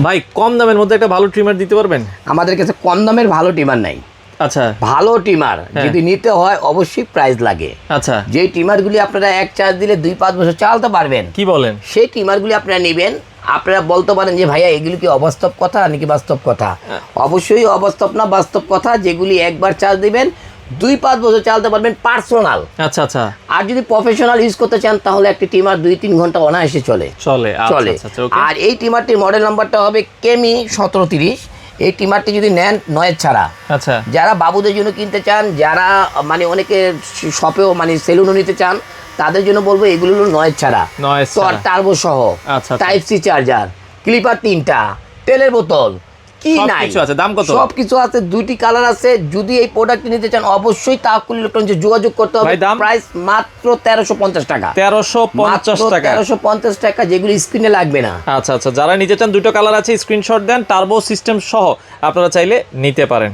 ভাই কম দামের মধ্যে একটা ভালো ট্রিমার দিতে পারবেন? আমাদের কাছে কম দামের ভালো ট্রিমার নাই। আচ্ছা, ভালো ট্রিমার যদি নিতে হয় অবশ্যই প্রাইস লাগে। আচ্ছা, যেই ট্রিমারগুলি আপনারা এক চার্জ দিলে 2-5 বছর চালাতে পারবেন, কি বলেন? সেই ট্রিমারগুলি আপনারা নেবেন। আপনারা বলতে পারেন যে ভাইয়া এগুলি কি অবাস্তব কথা নাকি বাস্তব কথা? অবশ্যই অবাস্তব না, বাস্তব কথা। যেগুলি একবার চার্জ দিবেন 2-5 বছর চালাতে পারবেন পার্সোনাল। আচ্ছা, আচ্ছা, আর যদি প্রফেশনাল ইউজ করতে চান তাহলে একটি ট্রিমার 2-3 ঘন্টা অনায়াসে চলে। চলে। চলে। আচ্ছা, আচ্ছা, ওকে। আর এই ট্রিমারটির মডেল নাম্বারটা হবে কেমি 1730। এই ট্রিমারটি যদি নেন নয়েজ ছাড়া, আচ্ছা, যারা বাবুদের জন্য কিনতে চান, যারা মানে অনেকে শপেও মানে সেলুনও নিতে চান, তাদের জন্য বলবো এগুলো হলো নয়েজ ছাড়া, নয়েজ তো আর ছাড়া। টার্বো সহ, আচ্ছা, টাইপ সি চার্জার, ক্লিপার 3টা, তেলের বোতল, কি নাই সবকিছু আছে। দাম কত? সবকিছু আছে, 2টি কালার আছে। যদি এই প্রোডাক্টটি নিতে চান অবশ্যই তাওয়াক্কুল ইলেকট্রনিক্সে যোগাযোগ করতে হবে। ভাই, দাম? প্রাইস মাত্র 1350 টাকা। 1350 টাকা। 1350 টাকা, যেগুলো স্ক্রিনে লাগবে না। আচ্ছা, আচ্ছা, যারা নিতে চান দুটো কালার আছে, স্ক্রিনশট দেন, টার্বো সিস্টেম সহ আপনারা চাইলে নিতে পারেন।